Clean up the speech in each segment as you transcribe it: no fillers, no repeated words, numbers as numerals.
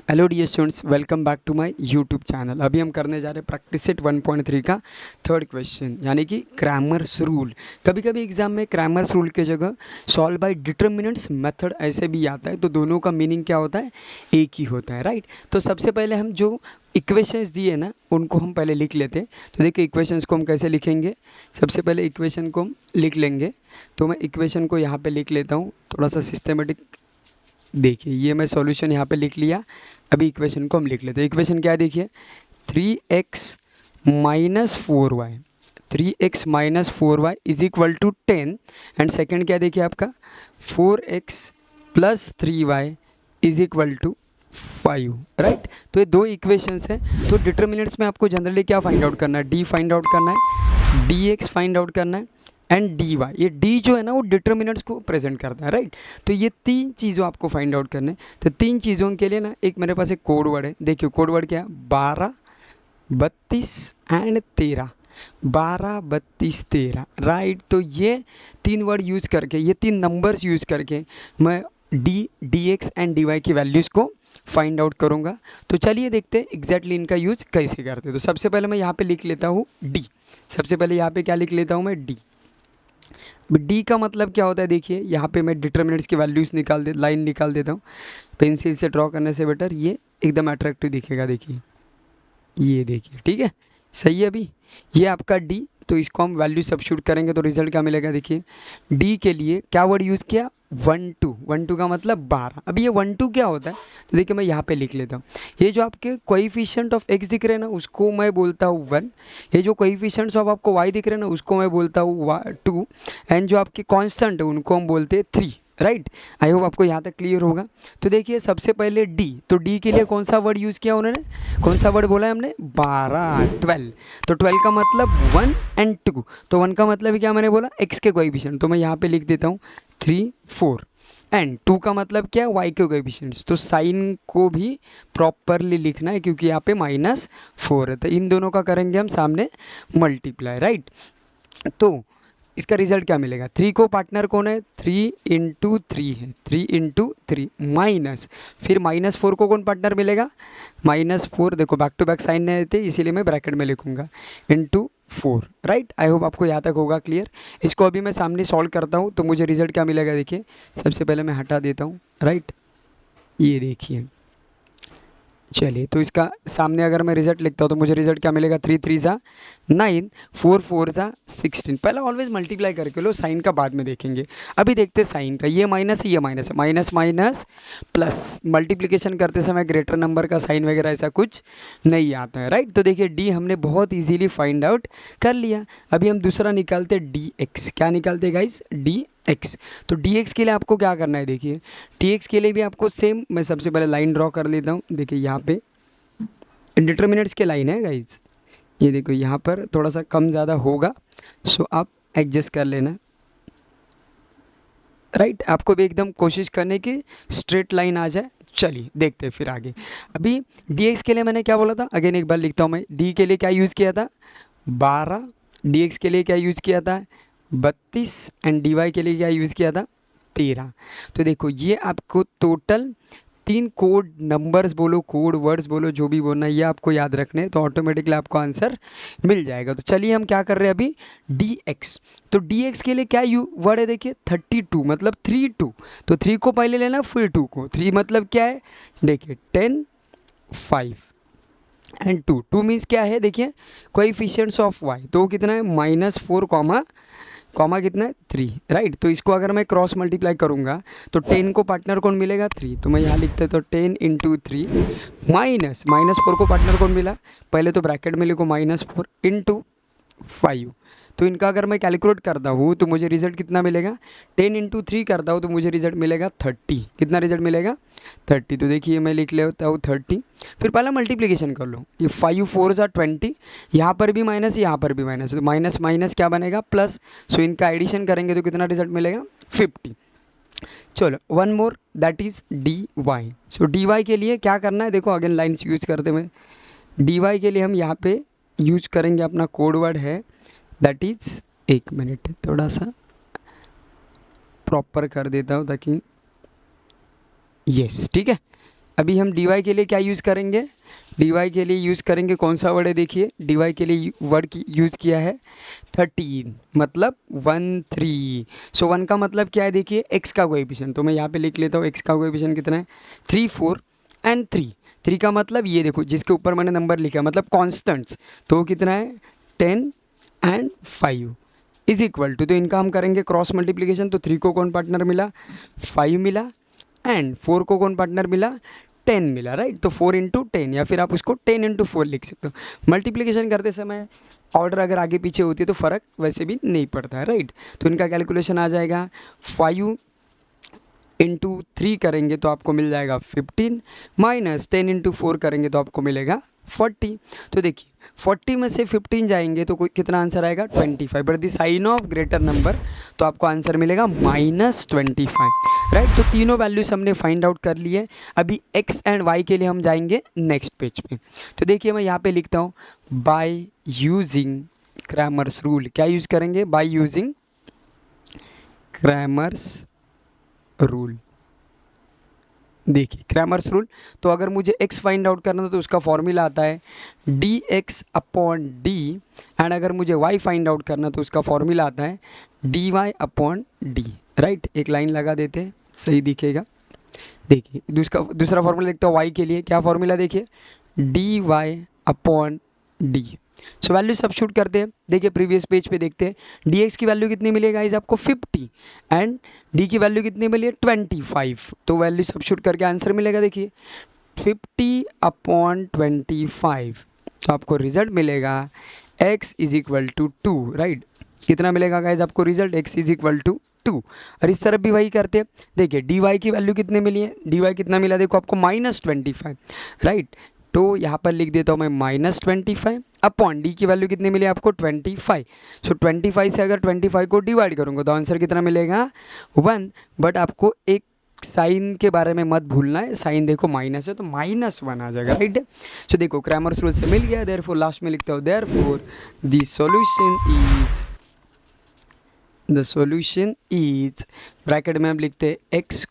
Hello dear students, welcome back to my YouTube channel. अभी हम करने जा रहे हैं प्रैक्टिस सेट 1.3 का थर्ड क्वेश्चन, यानी कि क्रैमर्स रूल। कभी कभी एग्जाम में क्रैमर्स रूल की जगह सॉल्व बाय डिटर्मिनेंट्स मेथड ऐसे भी आता है, तो दोनों का मीनिंग क्या होता है? एक ही होता है, राइट। तो सबसे पहले हम जो इक्वेशंस दिए ना उनको हम पहले लिख लेते हैं। तो देखिए इक्वेशंस को हम कैसे लिखेंगे। सबसे पहले इक्वेशन को हम लिख लेंगे। तो मैं इक्वेशन को यहाँ पे लिख लेता हूँ, थोड़ा सा सिस्टमेटिक। देखिए ये मैं सॉल्यूशन यहाँ पे लिख लिया। अभी इक्वेशन को हम लिख लेते हैं। इक्वेशन क्या है देखिए, 3x - 4y, 3x - 4y is equal to 10। And second क्या देखिए आपका, 4x + 3y is equal to 5, right. तो ये दो इक्वेशंस हैं। तो डिटर्मिनेंट्स में आपको जनरली क्या फाइंड आउट करना है? डी फाइंड आउट करना है, डी एक्स फाइंड आउट करना है, एंड डी वाई। ये डी जो है ना वो डिटर्मिनेंट्स को प्रेजेंट करता है, राइट। तो ये तीन चीज़ों आपको फाइंड आउट करने। तो तीन चीज़ों के लिए ना एक मेरे पास एक कोड वर्ड है। देखिए कोड वर्ड क्या है, 12, 32 एंड 13। 12, 32, 13, राइट। तो ये तीन वर्ड यूज़ करके, ये तीन नंबर्स यूज़ करके मैं D X and D Y की वैल्यूज़ को फाइंड आउट करूँगा। तो चलिए देखते हैं एग्जैक्टली इनका यूज कैसे करते हैं। तो सबसे पहले मैं यहाँ पे लिख लेता हूँ डी। सबसे पहले यहाँ पे क्या लिख लेता हूँ मैं, डी। डी का मतलब क्या होता है देखिए, यहाँ पे मैं डिटर्मिनेंट्स की वैल्यूज़ लाइन निकाल देता हूँ। पेंसिल से ड्रॉ करने से बेटर ये एकदम अट्रैक्टिव दिखेगा। देखिए ये देखिए, ठीक है, सही है। अभी ये आपका डी, तो इसको हम वैल्यू सब्स्टिट्यूट करेंगे तो रिजल्ट क्या मिलेगा देखिए। डी के लिए क्या वर्ड यूज़ किया, 12। 12 का मतलब 12। अभी ये 12 क्या होता है, तो देखिए मैं यहाँ पे लिख लेता हूँ। ये जो आपके कोएफिशिएंट ऑफ एक्स दिख रहे हैं ना उसको मैं बोलता हूँ 1। ये जो कोएफिशिएंट्स ऑफ आपको वाई दिख रहे हैं ना उसको मैं बोलता हूँ 2। एंड जो आपके कांस्टेंट है उनको हम बोलते हैं 3, राइट। आई होप आपको यहाँ तक क्लियर होगा। तो देखिए सबसे पहले डी, तो डी के लिए कौन सा वर्ड यूज़ किया उन्होंने, कौन सा वर्ड बोला है हमने, 12, 12। तो 12 का मतलब 1 एंड 2। तो 1 का मतलब क्या मैंने बोला, एक्स के कोएफिशिएंट, तो मैं यहाँ पे लिख देता हूँ 3, 4। एंड 2 का मतलब क्या है, वाई के कोएफिशिएंट्स। तो साइन को भी प्रॉपरली लिखना है क्योंकि यहाँ पे -4 है। तो इन दोनों का करेंगे हम सामने मल्टीप्लाई, राइट। तो इसका रिजल्ट क्या मिलेगा, 3 को पार्टनर कौन है, 3 × 3 है, 3 × 3 माइनस, फिर -4 को कौन पार्टनर मिलेगा, -4। देखो बैक टू बैक साइन नहीं देते इसीलिए मैं ब्रैकेट में लिखूंगा, ×4, राइट। आई होप आपको यहाँ तक होगा क्लियर। इसको अभी मैं सामने सॉल्व करता हूँ तो मुझे रिजल्ट क्या मिलेगा देखिए। सबसे पहले मैं हटा देता हूँ, राइट। ये देखिए, चलिए तो इसका सामने अगर मैं रिजल्ट लिखता हूँ तो मुझे रिजल्ट क्या मिलेगा, 3 3 सा 9, 4 4 सा 16। पहले ऑलवेज मल्टीप्लाई करके लो, साइन का बाद में देखेंगे। अभी देखते हैं साइन का, ये माइनस है, ये माइनस है, माइनस माइनस प्लस। मल्टीप्लिकेशन करते समय ग्रेटर नंबर का साइन वगैरह ऐसा कुछ नहीं आता है, राइट। तो देखिए डी हमने बहुत ईजीली फाइंड आउट कर लिया। अभी हम दूसरा निकालते हैं डी एक्स। क्या निकालते हैं गाइस, डी एक्स। तो डी एक्स के लिए आपको क्या करना है देखिए, डी एक्स के लिए भी आपको सेम, मैं सबसे पहले लाइन ड्रॉ कर लेता हूँ। देखिए यहाँ पे डिटर्मिनेंट्स के लाइन है गाइज, ये देखो यहाँ पर थोड़ा सा कम ज़्यादा होगा, सो आप एडजस्ट कर लेना, राइट। आपको भी एकदम कोशिश करने की स्ट्रेट लाइन आ जाए। चलिए देखते हैं फिर आगे। अभी डी एक्स के लिए मैंने क्या बोला था, अगेन एक बार लिखता हूँ मैं। डी के लिए क्या यूज़ किया था, 12। डी एक्स के लिए क्या यूज़ किया था, 32। एंड डी वाई के लिए क्या यूज़ किया था, 13। तो देखो ये आपको टोटल तीन कोड नंबर्स बोलो, कोड वर्ड्स बोलो, जो भी बोलना है ये आपको याद रखने हैं, तो ऑटोमेटिकली आपको आंसर मिल जाएगा। तो चलिए हम क्या कर रहे हैं अभी, डी एक्स। तो डी एक्स के लिए क्या यू वर्ड है देखिए, 32 मतलब 3 2। तो 3 को पहले लेना फिर 2 को, 3 मतलब क्या है देखिए 10, 5 एंड 2। 2 मीन्स क्या है देखिए, कोएफिशिएंट्स ऑफ वाई, तो कितना है -4 कॉमा कॉमा कितना है 3, राइट। तो इसको अगर मैं क्रॉस मल्टीप्लाई करूंगा तो 10 को पार्टनर कौन मिलेगा, 3। तो मैं यहाँ लिखते तो 10 × 3 -4 को पार्टनर कौन मिला, पहले तो ब्रैकेट में लिखो -4 × 5। तो इनका अगर मैं कैलकुलेट करता हूँ तो मुझे रिजल्ट कितना मिलेगा, 10 × 3 करता हूँ तो मुझे रिजल्ट मिलेगा 30। कितना रिजल्ट मिलेगा, 30। तो देखिए मैं लिख लेता हूँ 30। फिर पहला मल्टीप्लिकेशन कर लो, ये 5 4 सा 20, यहाँ पर भी माइनस यहाँ पर भी माइनस, तो माइनस माइनस क्या बनेगा, प्लस। सो इनका एडिशन करेंगे तो कितना रिजल्ट मिलेगा, 50। चलो one more, that is D Y. So D Y के लिए क्या करना है देखो, अगेन लाइन्स यूज करते हुए डी वाई के लिए हम यहाँ पे यूज करेंगे अपना कोड वर्ड है, दैट इज़, एक मिनट थोड़ा सा प्रॉपर कर देता हूँ ताकि, यस ठीक है। अभी हम dy के लिए क्या यूज़ करेंगे, dy के लिए यूज़ करेंगे कौन सा वर्ड है, देखिए dy के लिए वर्ड की यूज़ किया है 13, मतलब 13। सो 1 का मतलब क्या है, देखिए x का कोएफिशिएंट, तो मैं यहाँ पे लिख लेता हूँ x का कोएफिशिएंट कितना है 3, 4 एंड 3। 3 का मतलब ये देखो जिसके ऊपर मैंने नंबर लिखा मतलब कॉन्स्टेंट्स, तो वो कितना है 10 एंड 5 इज इक्वल टू, तो इनका हम करेंगे क्रॉस मल्टीप्लिकेशन, तो 3 को कौन पार्टनर मिला 5 मिला, एंड 4 को कौन पार्टनर मिला 10 मिला, राइट। तो 4 इंटू 10, या फिर आप उसको 10 इंटू 4 लिख सकते हो। मल्टीप्लिकेशन करते समय ऑर्डर अगर आगे पीछे होती है तो फ़र्क वैसे भी नहीं पड़ता है, राइट। तो इनका कैलकुलेशन आ जाएगा 5 इंटू 3 करेंगे तो आपको मिल जाएगा 15, माइनस 10 इंटू 4 करेंगे तो आपको मिलेगा 40। तो देखिए 40 में से 15 जाएंगे तो कोई कितना आंसर आएगा 25, but the sign of greater number, तो आपको आंसर मिलेगा -25, राइट। तो तीनों वैल्यूज हमने फाइंड आउट कर लिए। अभी x एंड y के लिए हम जाएंगे नेक्स्ट पेज पे। तो देखिए मैं यहाँ पे लिखता हूँ बाय यूजिंग क्रैमर्स रूल, क्या यूज़ करेंगे बाय यूजिंग क्रैमर्स रूल। देखिए क्रैमर्स रूल, तो अगर मुझे x फाइंड आउट करना था तो उसका फॉर्मूला आता है dx अपॉन d, एंड अगर मुझे y फाइंड आउट करना तो उसका फॉर्मूला आता है dy अपॉन d, राइट। एक लाइन लगा देते हैं, सही दिखेगा। देखिए दूसरा फॉर्मूला देखते हो y के लिए, क्या फॉर्मूला देखिए dy upon d। So value substitute करते हैं। देखिए प्रीवियस पेज पे देखते हैं dx की वैल्यू कितनी मिलेगा इस आपको 50, एंड d की वैल्यू कितनी मिली है 25। तो वैल्यू सबस्टिट्यूट करके आंसर मिलेगा देखिए 50 अपॉन 25, तो आपको रिजल्ट मिलेगा x is equal to 2, right. कितना मिलेगा गाइज आपको result x is equal to 2। और इस तरफ भी वही करते हैं। देखिए dy की वैल्यू कितने मिली है, dy कितना मिला देखो आपको -25, राइट। तो यहाँ पर लिख देता हूँ मैं -25 अपॉन डी की वैल्यू कितनी मिली आपको 25। सो 25 से अगर 25 को डिवाइड करूँगा तो आंसर कितना मिलेगा 1। बट आपको एक साइन के बारे में मत भूलना है, साइन देखो माइनस है तो -1 आ जाएगा, राइट। सो देखो क्रैमर्स रूल से मिल गया। देयरफॉर लास्ट में लिखता हूँ therefore the solution is bracket में हम लिखते हैं x,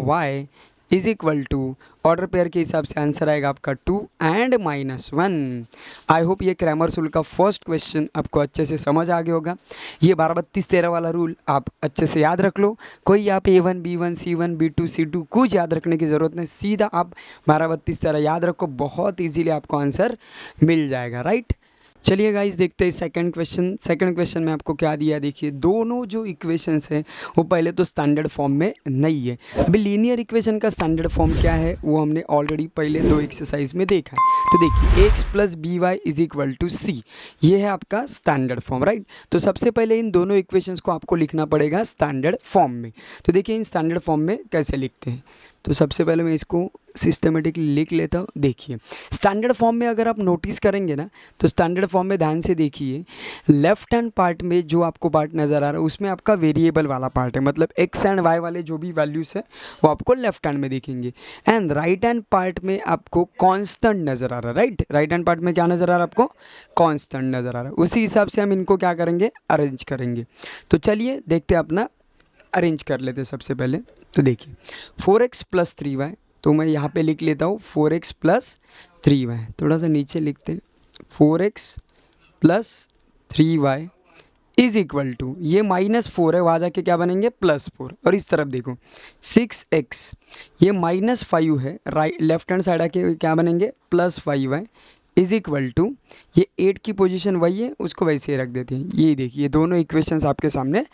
y is equal to, order pair के हिसाब से आंसर आएगा आपका 2 एंड -1। आई होप ये क्रैमर्स रूल का फर्स्ट क्वेश्चन आपको अच्छे से समझ आ गया होगा। ये 12 32 13 वाला रूल आप अच्छे से याद रख लो। कोई आप A1 B1 C1 B2 C2 कुछ याद रखने की ज़रूरत नहीं, सीधा आप 12 32 13 याद रखो, बहुत ईजीली आपको आंसर मिल जाएगा, राइट। चलिए गाइस देखते हैं सेकंड क्वेश्चन में आपको क्या दिया है। देखिए दोनों जो इक्वेशंस हैं वो पहले तो स्टैंडर्ड फॉर्म में नहीं है। अभी लीनियर इक्वेशन का स्टैंडर्ड फॉर्म क्या है वो हमने ऑलरेडी पहले 2 एक्सरसाइज में देखा है। तो देखिए x plus B Y is equal to C, ये है आपका स्टैंडर्ड फॉर्म, राइट। तो सबसे पहले इन दोनों इक्वेशंस को आपको लिखना पड़ेगा स्टैंडर्ड फॉर्म में। तो देखिए इन स्टैंडर्ड फॉर्म में कैसे लिखते हैं, तो सबसे पहले मैं इसको सिस्टमेटिकली लिख लेता हूँ। देखिए स्टैंडर्ड फॉर्म में अगर आप नोटिस करेंगे ना, तो स्टैंडर्ड फॉर्म में ध्यान से देखिए लेफ्ट हैंड पार्ट में जो आपको पार्ट नज़र आ रहा है उसमें आपका वेरिएबल वाला पार्ट है, मतलब एक्स एंड वाई वाले जो भी वैल्यूज़ है वो आपको लेफ्ट हैंड में दिखेंगे। एंड राइट हैंड पार्ट में आपको कांस्टेंट नज़र आ रहा है, राइट। राइट हैंड पार्ट में क्या नज़र आ रहा है आपको, कांस्टेंट नज़र आ रहा है। उसी हिसाब से हम इनको क्या करेंगे, अरेंज करेंगे। तो चलिए देखते हैं, अपना अरेंज कर लेते हैं सबसे पहले। तो देखिए 4x प्लस 3y, तो मैं यहाँ पे लिख लेता हूँ 4x प्लस 3y, थोड़ा सा नीचे लिखते हैं 4x plus 3y is equal to, ये -4 है, वहाँ जाके क्या बनेंगे +4। और इस तरफ देखो 6x, ये -5 है, राइट लेफ्ट हैंड साइड आके क्या बनेंगे +5y इज इक्वल टू, ये 8 की पोजीशन वही है उसको वैसे ही रख देते हैं। ये देखिए दोनों इक्वेशंस आपके सामने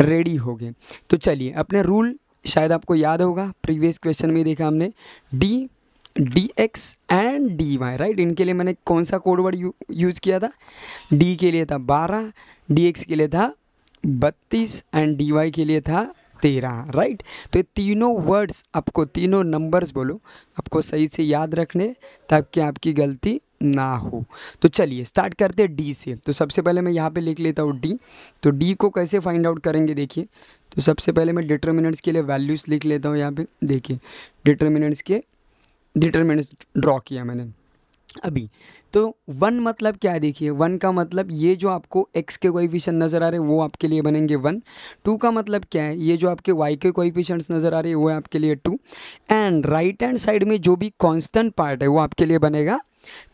रेडी हो गए। तो चलिए अपने रूल शायद आपको याद होगा, प्रीवियस क्वेश्चन में देखा हमने D X and D Y, right. इनके लिए मैंने कौन सा कोड वर्ड यूज़ किया था, डी के लिए था 12, डी एक्स के लिए था 32 एंड डी वाई के लिए था 13, राइट। तो ये तीनों वर्ड्स आपको, तीनों नंबर्स बोलो, आपको सही से याद रखने ताकि आपकी गलती ना हो। तो चलिए स्टार्ट करते हैं डी से। तो सबसे पहले मैं यहाँ पे लिख लेता हूँ डी। तो डी को कैसे फाइंड आउट करेंगे, देखिए तो सबसे पहले मैं डिटर्मिनेंट्स के लिए वैल्यूज़ लिख लेता हूँ यहाँ पे। देखिए डिटर्मिनेंट्स ड्रॉ किया मैंने। अभी तो 1 मतलब क्या है, देखिए 1 का मतलब ये जो आपको x के कोएफिशिएंट नज़र आ रहे हैं वो आपके लिए बनेंगे 1। 2 का मतलब क्या है, ये जो आपके y के कोएफिशिएंट्स नज़र आ रहे हैं वो है आपके लिए 2। एंड राइट हैंड साइड में जो भी कांस्टेंट पार्ट है वो आपके लिए बनेगा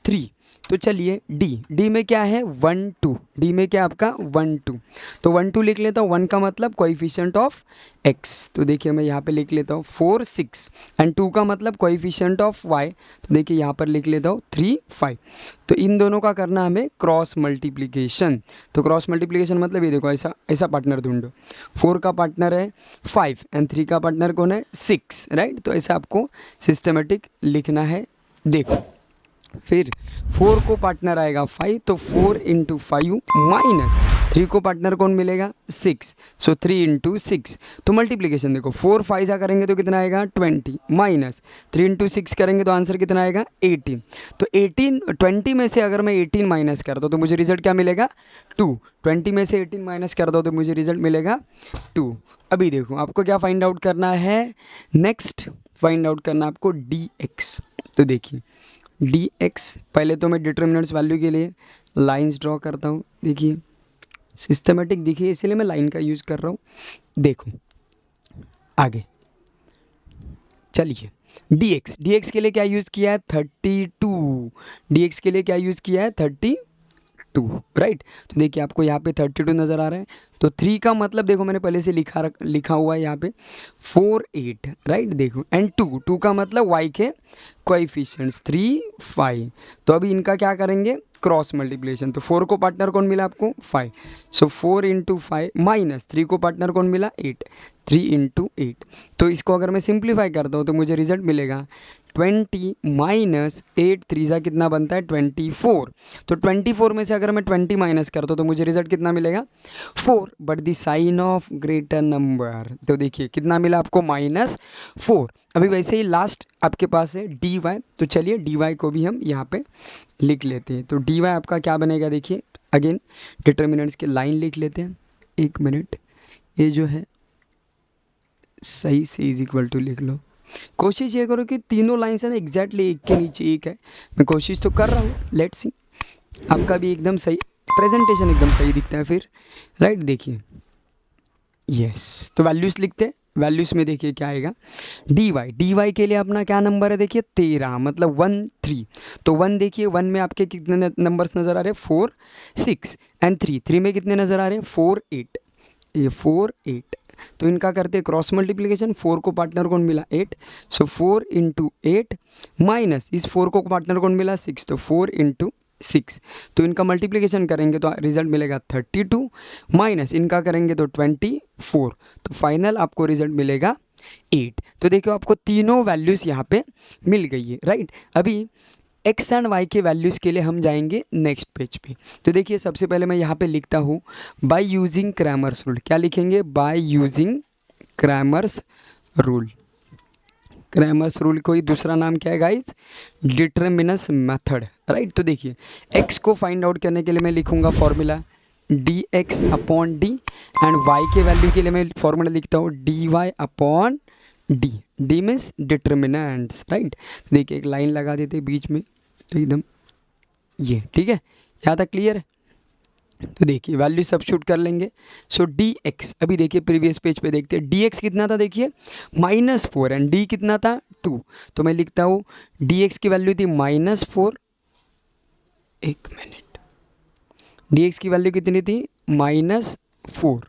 3। तो चलिए डी में क्या है 1 2, डी में क्या आपका 1 2, तो 1 2 लिख लेता हूँ। 1 का मतलब कोएफिशिएंट ऑफ x, तो देखिए मैं यहाँ पे लिख लेता हूँ 4 6। एंड 2 का मतलब कोएफिशिएंट ऑफ y, तो देखिए यहाँ पर लिख लेता हूँ 3 5। तो इन दोनों का करना हमें क्रॉस मल्टीप्लिकेशन। तो क्रॉस मल्टीप्लिकेशन मतलब ये देखो ऐसा ऐसा पार्टनर ढूंढो, 4 का पार्टनर है 5 एंड 3 का पार्टनर कौन है 6, राइट। तो ऐसा आपको सिस्टमेटिक लिखना है। देखो फिर 4 को पार्टनर आएगा 5, तो 4 इंटू 5 माइनस 3 को पार्टनर कौन मिलेगा 6, सो 3 इंटू 6। तो मल्टीप्लिकेशन देखो 4 5 जा करेंगे तो कितना आएगा 20, माइनस 3 इंटू 6 करेंगे तो आंसर कितना आएगा 18। तो 18 20 में से अगर मैं 18 माइनस करता हूँ तो मुझे रिजल्ट क्या मिलेगा 2। 20 में से 18 माइनस करता हूँ तो मुझे रिजल्ट मिलेगा 2। अभी देखो आपको क्या फाइंड आउट करना है, नेक्स्ट फाइंड आउट करना आपको dx। तो देखिए dx, पहले तो मैं डिटर्मिनेंट्स वैल्यू के लिए लाइंस ड्रॉ करता हूँ। देखिए सिस्टमेटिक दिखिए इसलिए मैं लाइन का यूज़ कर रहा हूँ। देखो आगे चलिए dx के लिए क्या यूज़ किया है 32, dx के लिए क्या यूज़ किया है 32, राइट। तो देखिए आपको यहाँ पे 32 नज़र आ रहा है। तो 3 का मतलब देखो मैंने पहले से लिखा हुआ है यहाँ पे 4 8, राइट। देखो एंड 2 का मतलब y के कोएफिशिएंट्स 3 5। तो अभी इनका क्या करेंगे क्रॉस मल्टीप्लिकेशन। तो 4 को पार्टनर कौन मिला आपको 5, सो 4 इंटू 5 माइनस 3 को पार्टनर कौन मिला 8, 3 इंटू 8। तो इसको अगर मैं सिंप्लीफाई करता हूँ तो मुझे रिजल्ट मिलेगा 20 माइनस 8 3 जा कितना बनता है 24। तो 24 में से अगर मैं 20 माइनस करता हूँ तो मुझे रिजल्ट कितना मिलेगा 4, but the sign of greater number. तो देखिए कितना मिला आपको -4। अभी वैसे ही लास्ट आपके पास है dy, तो चलिए dy को भी हम यहाँ पे लिख लेते हैं। तो dy आपका क्या बनेगा, देखिए अगेन डिटर्मिनेंट्स के लाइन लिख लेते हैं। एक मिनट, ये जो है सही से इज इक्वल टू लिख लो। कोशिश ये करो कि तीनों लाइन्स है ना एग्जैक्टली एक के नीचे एक है। मैं कोशिश तो कर रहा हूँ, लेट्स सी। आपका भी एकदम सही प्रेजेंटेशन एकदम सही दिखता है फिर, राइट। देखिए यस, तो वैल्यूज़ लिखते हैं। वैल्यूज़ में देखिए क्या आएगा dy के लिए अपना क्या नंबर है देखिए 13, मतलब 1 3। तो 1 देखिए 1 में आपके कितने नंबर्स नज़र आ रहे हैं 4 6 एंड 3 में कितने नज़र आ रहे हैं 4 8, ये 4 8। तो इनका करते हैं क्रॉस मल्टीप्लिकेशन। 4 को पार्टनर कौन मिला 8, सो 4 इंटू 8 माइनस इस 4 को पार्टनर कौन मिला 6, तो 4 इंटू 6। तो इनका मल्टीप्लिकेशन करेंगे तो रिजल्ट मिलेगा 32, माइनस इनका करेंगे तो 24। तो फाइनल आपको रिजल्ट मिलेगा 8। तो देखो आपको तीनों वैल्यूज़ यहाँ पे मिल गई है, राइट। अभी x एंड y के वैल्यूज़ के लिए हम जाएंगे नेक्स्ट पेज पे। तो देखिए सबसे पहले मैं यहाँ पे लिखता हूँ बाय यूजिंग क्रैमर्स रूल। क्या लिखेंगे, by using Cramer's rule. Cramer's rule कोई दूसरा नाम क्या है गाइज, डिटर्मिनेंस मेथड, राइट। तो देखिए x को फाइंड आउट करने के लिए मैं लिखूँगा formula dx upon d, and y के वैल्यू के लिए मैं फॉर्मूला लिखता हूँ dy upon d। d means determinants, right. देखिए एक लाइन लगा देते बीच में, तो एकदम ये ठीक है, यहाँ तक क्लियर है। तो देखिए वैल्यू सब्स्टिट्यूट कर लेंगे। सो dx, अभी देखिए प्रीवियस पेज पे देखते हैं dx कितना था, देखिए -4 एंड d कितना था 2। तो मैं लिखता हूँ dx की वैल्यू थी -4, एक मिनट, dx की वैल्यू कितनी थी -4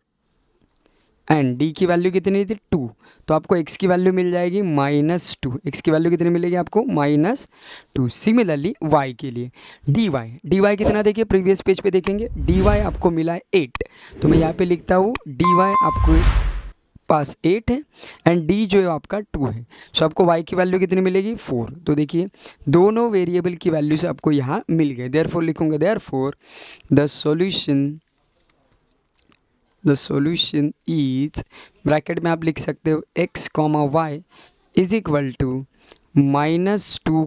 एंड d की वैल्यू कितनी थी 2। तो आपको x की वैल्यू मिल जाएगी -2। x की वैल्यू कितनी मिलेगी आपको -2। सिमिलरली y के लिए dy कितना देखिए प्रीवियस पेज पे देखेंगे, dy आपको मिला है 8। तो मैं यहाँ पे लिखता हूँ dy आपको पास 8 है एंड d जो है आपका 2 है। सो आपको y की वैल्यू कितनी मिलेगी 4। तो देखिए दोनों वेरिएबल की वैल्यू से आपको यहाँ मिल गए। देयरफॉर लिखूंगा therefore the solution is, bracket में आप लिख सकते हो x, y is equal to -2,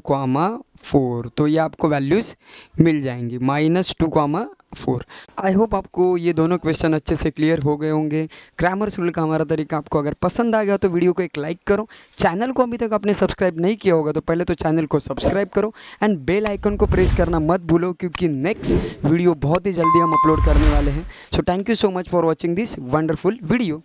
4। तो ये आपको वैल्यूज़ मिल जाएंगी -2, 4। आई होप आपको ये दोनों क्वेश्चन अच्छे से क्लियर हो गए होंगे। ग्रामर सोल्व का हमारा तरीका आपको अगर पसंद आ गया तो वीडियो को एक लाइक करो। चैनल को अभी तक आपने सब्सक्राइब नहीं किया होगा तो पहले तो चैनल को सब्सक्राइब करो एंड बेल आइकन को प्रेस करना मत भूलो, क्योंकि नेक्स्ट वीडियो बहुत ही जल्दी हम अपलोड करने वाले हैं। So thank you so much for watching this wonderful video.